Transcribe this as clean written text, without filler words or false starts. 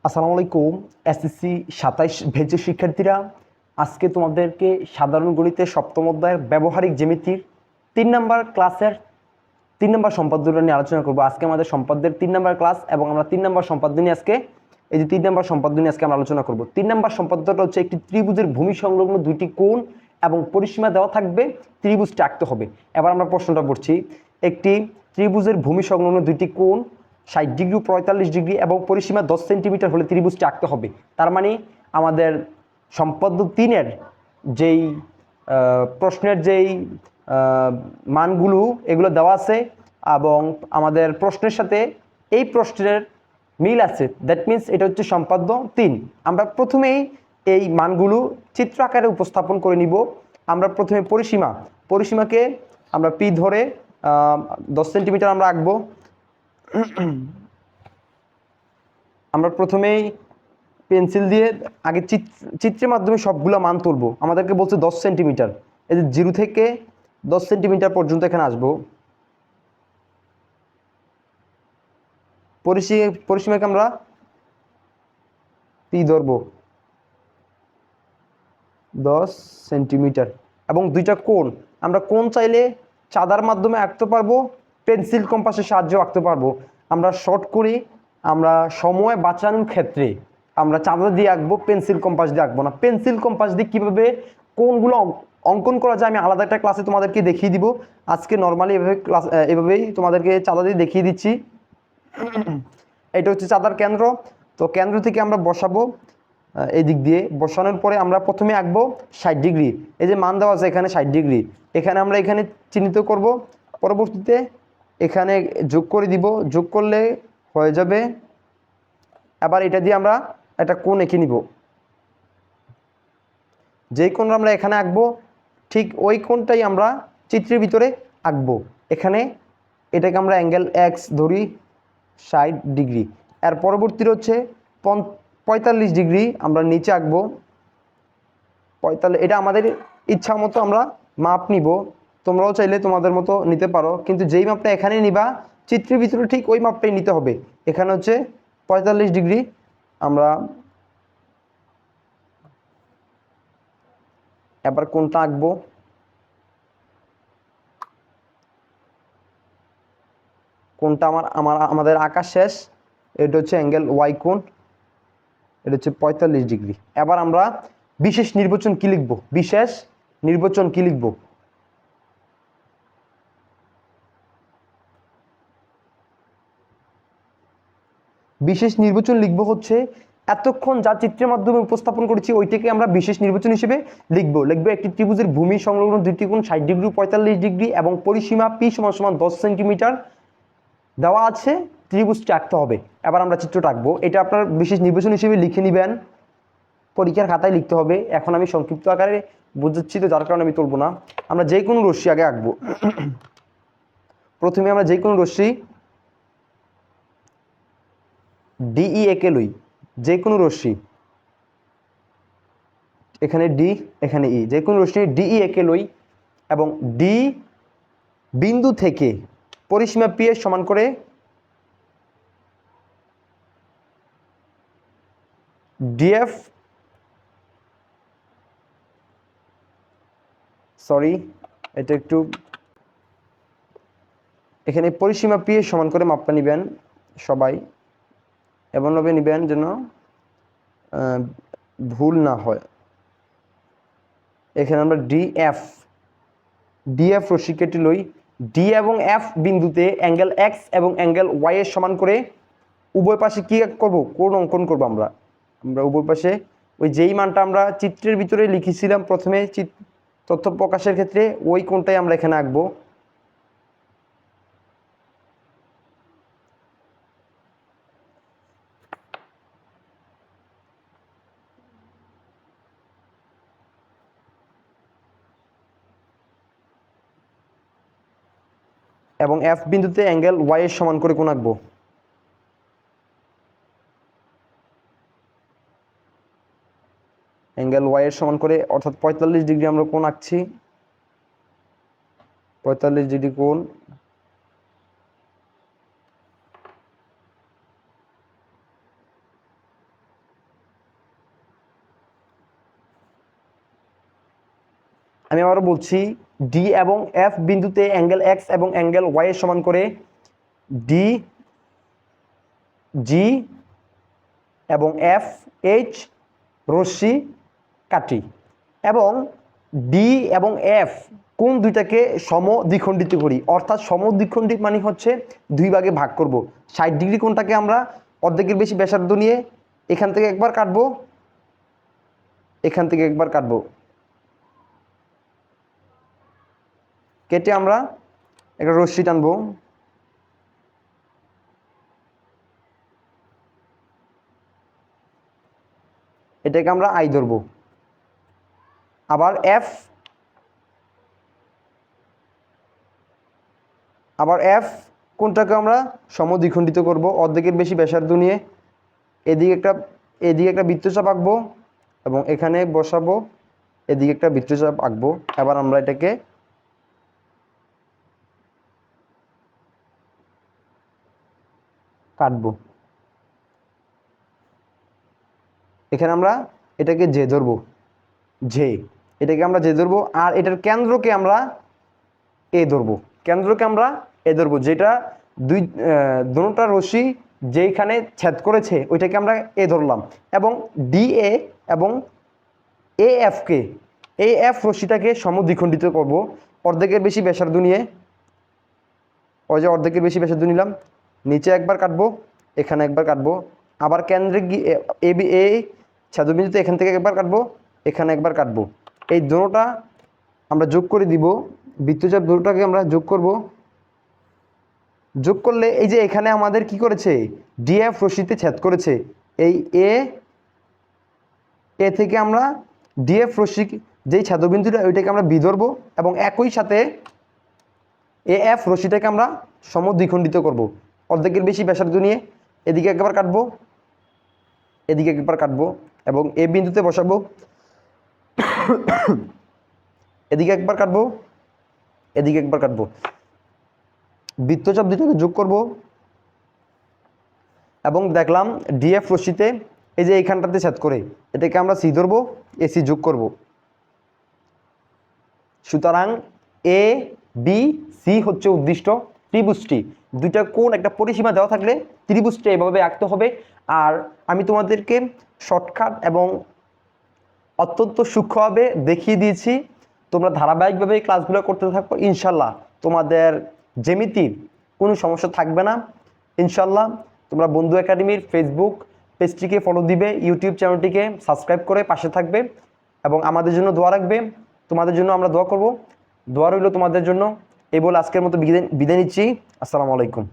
আসসালামু আলাইকুম। এসএসসি ২৭ ব্যাচের শিক্ষার্থীরা, আজকে তোমাদেরকে সাধারণ গণিতের সপ্তম অধ্যায়ের ব্যবহারিক জ্যামিতির ৩ নম্বর ক্লাসের ৩ নম্বর সম্পাদ্যটা নিয়ে আলোচনা করব। আজকে আমাদের সম্পাদ্যের ৩ নম্বর ক্লাস এবং আমরা ৩ নম্বর সম্পাদ্য নিয়ে আজকে এই যে ৩ নম্বর সম্পাদ্য নিয়ে আজকে আমরা আলোচনা করব। ৩ নম্বর সম্পাদ্যটা হচ্ছে একটি ত্রিভুজের ভূমি সংলগ্ন দুইটি কোণ এবং পরিসীমা দেওয়া থাকবে, ত্রিভুজটা আঁকতে হবে। এবার আমরা প্রশ্নটা পড়ছি। একটি ত্রিভুজের ভূমি সংলগ্ন দুইটি কোণ ৬০ ডিগ্রি ৪৫ ডিগ্রি এবং পরিসীমা ১০ সেন্টিমিটার হলে ত্রিভুজটি আঁকতে হবে। তার মানে আমাদের সম্পাদ্য ৩-এর যেই প্রশ্নের যেই মানগুলো এগুলো দেওয়া আছে এবং আমাদের প্রশ্নের সাথে এই প্রশ্নের মিল আছে, দ্যাট মিনস এটা হচ্ছে সম্পাদ্য ৩। আমরা প্রথমেই এই মানগুলো চিত্র আকারে উপস্থাপন করে নিব। আমরা প্রথমে পরিসীমাকে আমরা পি ধরে ১০ সেন্টিমিটার আমরা আঁকবো। আমরা প্রথমেই পেন্সিল দিয়ে আগে চিত্রের মাধ্যমে সবগুলো মান তুলব। আমাদেরকে বলছে ১০ সেন্টিমিটার, এই যে 0 থেকে ১০ সেন্টিমিটার পর্যন্ত এখানে আসবো। পরিসীমাকে আমরা পি ধরবো ১০ সেন্টিমিটার এবং দুইটা কোণ, আমরা কোণ চাইলে চাঁদার মাধ্যমে আঁকতে পারবো, পেন্সিল কম্পাসের সাহায্যে আঁকতে পারবো। আমরা শর্ট করি, আমরা সময় বাঁচানোর ক্ষেত্রে আমরা চাঁদা দিয়ে আঁকবো, পেন্সিল কম্পাস দিয়ে আঁকবো না। পেন্সিল কম্পাস দিয়ে কীভাবে কোণগুলো অঙ্কন করা যায় আমি আলাদা একটা ক্লাসে তোমাদেরকে দেখিয়ে দিব। আজকে নর্মালি এভাবেই তোমাদেরকে চাঁদা দিয়ে দেখিয়ে দিচ্ছি। এটা হচ্ছে চাঁদার কেন্দ্র। তো কেন্দ্র থেকে আমরা বসাবো এই দিক দিয়ে। বসানোর পরে আমরা প্রথমে আঁকবো ৬০ ডিগ্রি। এই যে মান দেওয়া আছে এখানে ৬০ ডিগ্রি, এখানে আমরা এখানে চিহ্নিত করব। পরবর্তীতে এখানে যোগ করে দিব, যোগ করলে হয়ে যাবে। আবার এটা দিয়ে আমরা একটা কোণ এঁকে নিব। যেই কোণ আমরা এখানে আঁকবো ঠিক ওই কোণটাই আমরা চিত্রের ভিতরে আঁকবো। এখানে এটাকে আমরা অ্যাঙ্গেল এক্স ধরি ৬০ ডিগ্রি। এর পরবর্তীতে হচ্ছে ৪৫ ডিগ্রি আমরা নিচে আঁকবো। ৪৫, এটা আমাদের ইচ্ছা মতো আমরা মাপ নিব। তোমরাও চাইলে তোমাদের মতো নিতে পারো, কিন্তু যেই মাপটা এখানে নিবা চিত্রের ভিতরে ঠিক ওই মাপটাই নিতে হবে। এখানে হচ্ছে ৪৫ ডিগ্রি আমরা এবার কোনটা আঁকবো। কোনটা আমাদের আঁকা শেষ। এটা হচ্ছে অ্যাঙ্গেল ওয়াই কোণ, এটা হচ্ছে ৪৫ ডিগ্রি। এবার আমরা বিশেষ নির্বাচন কি লিখব? বিশেষ নির্বাচন কি লিখব? বিশেষ নির্বাচন লিখব হচ্ছে এতক্ষণ যা চিত্রের মাধ্যমে উপস্থাপন করেছি ওইটাকে আমরা বিশেষ নির্বাচন হিসেবে লিখবো। একটি ত্রিভুজের ভূমি সংলগ্ন দুইটি কোণ ৬০ ডিগ্রি ৪৫ ডিগ্রি এবং পরিসীমা পি সমান ১০ সেন্টিমিটার দেওয়া আছে, ত্রিভুজটি আঁকতে হবে। এবার আমরা চিত্রটা আঁকবো। এটা আপনার বিশেষ নির্বাচন হিসেবে লিখে নেবেন, পরীক্ষার খাতায় লিখতে হবে। এখন আমি সংক্ষিপ্ত আকারে বুঝাচ্ছি তো, যার কারণে আমি তুলব না। আমরা যে কোনো রশ্মি আগে আঁকবো। প্রথমে আমরা যে কোনো রশ্মি ডিই একে লই, যে কোনো রশ্মি, এখানে ডি এখানে ই, যে কোনো রশ্মি ডিই একে লই এবং ডি বিন্দু থেকে পরিসীমা পি এর সমান করে ডিএফ, সরি এটা একটু, এখানে পরিসীমা পি এর সমান করে মাপটা নেবেন সবাই, এমনভাবে নেবেন যেন ভুল না হয়। এখানে আমরা ডিএফ রশ্মি কেটে লই। ডি এবং এফ বিন্দুতে অ্যাঙ্গেল এক্স এবং অ্যাঙ্গেল ওয়াই এর সমান করে উভয় পাশে কি করব? কোণ অঙ্কন করব। আমরা উভয় পাশে ওই যেই মানটা আমরা চিত্রের ভিতরে লিখেছিলাম প্রথমে তথ্য প্রকাশের ক্ষেত্রে, ওই কোণটাই আমরা এখানে আঁকবো। এবং এফ বিন্দুতে অ্যাঙ্গেল ওয়াই এর সমান করে কোণ আঁকবো। অ্যাঙ্গেল ওয়াই এর সমান করে, অর্থাৎ ৪৫ ডিগ্রি আমরা কোণ আঁকছি। ৪৫ ডিগ্রি কোণ। আমি আবারও বলছি, ডি এবং এফ বিন্দুতে অ্যাঙ্গেল এক্স এবং অ্যাঙ্গেল ওয়াই এর সমান করে ডি জি এবং এফ এইচ রশ্মি কাটি এবং ডি এবং এফ কোন দুইটাকে সমদ্বিখণ্ডিত করি। অর্থাৎ সমদ্বিখণ্ডিত মানে হচ্ছে দুই ভাগে ভাগ করব। 60 ডিগ্রি কোণটাকে আমরা অর্ধেকের বেশি ব্যাসার্ধ নিয়ে এখান থেকে একবার কাটবো, এখান থেকে একবার কাটবো, কেটে আমরা একটা রশ্মি টানবো। এটাকে আমরা আই ধরবো। আবার এফ কোনটাকে আমরা সমদ্বিখণ্ডিত করব অর্ধেকের বেশি ব্যাসার্ধ নিয়ে। এদিকে একটা বৃত্তচাপ আঁকবো এবং এখানে বসাবো, এদিকে একটা বৃত্তচাপ আঁকবো। এবার আমরা এটাকে কাটবো। এখানে আমরা এটাকে জে ধরবো, এটাকে আমরা জে ধরবো। আর এটার কেন্দ্রকে আমরা এ ধরবো, যেটা দুটো রশ্মি যেখানে ছেদ করেছে ওইটাকে আমরা এ ধরলাম। এবং ডি এ এবং এ এফ রশ্মিটাকে সমদ্বিখণ্ডিত করব অর্ধেকের বেশি ব্যাসার্ধ নিয়ে। ওই যে অর্ধেকের বেশি ব্যাসার্ধ নিলাম, নিচে একবার কাটবো, এখানে একবার কাটবো। আবার কেন্দ্রে গিয়ে এই ছেদবিন্দুতে এখান থেকে একবার কাটবো, এখানে একবার কাটবো। এই দুটোটা আমরা যোগ করে দিব, বৃত্তচাপ দুটোটাকে আমরা যোগ করব। যোগ করলে এই যে এখানে আমাদের কি করেছে, ডিএফ রশ্মিতে ছেদ করেছে। এই এ থেকে আমরা ডিএফ রশ্মি যেই ছেদবিন্দুটা ওইটাকে আমরা বি ধরবো এবং একই সাথে এ এফ রশ্মিটাকে আমরা সমদ্বিখণ্ডিত করব অর্ধেকের বেশি ব্যাসার্ধ নিয়ে। এদিকে একবার কাটবো, এদিকে একবার কাটবো এবং এ বিন্দুতে বসাবো, এদিকে একবার কাটবো, এদিকে একবার কাটবো। বৃত্তচাপ দুটাকে যোগ করব এবং দেখলাম ডিএফ রশ্মিতে এই যে এইখানটাতে ছেদ করে এটাকে আমরা সি ধরবো, এসি যোগ করব। সুতরাং এ বি সি হচ্ছে উদ্দিষ্ট ত্রিভুজটি। দুইটা কোণ একটা পরিসীমা দেওয়া থাকলে ত্রিভুজটা এভাবে আঁকতে হবে। আর আমি তোমাদেরকে শর্টকাট এবং অত্যন্ত সূক্ষ্মভাবে দেখিয়ে দিয়েছি। তোমরা ধারাবাহিকভাবে ক্লাসগুলো করতে থাকো, ইনশাল্লাহ তোমাদের জ্যামিতির কোনো সমস্যা থাকবে না। ইনশাল্লাহ তোমরা বন্ধু একাডেমির ফেসবুক পেজটিকে ফলো দিবে, ইউটিউব চ্যানেলটিকে সাবস্ক্রাইব করে পাশে থাকবে এবং আমাদের জন্য দোয়া রাখবে। তোমাদের জন্য আমরা দোয়া করব, দোয়া রইল তোমাদের জন্য। এই বলে আজকের মতো বিদায় নিচ্ছি। আসসালামু আলাইকুম।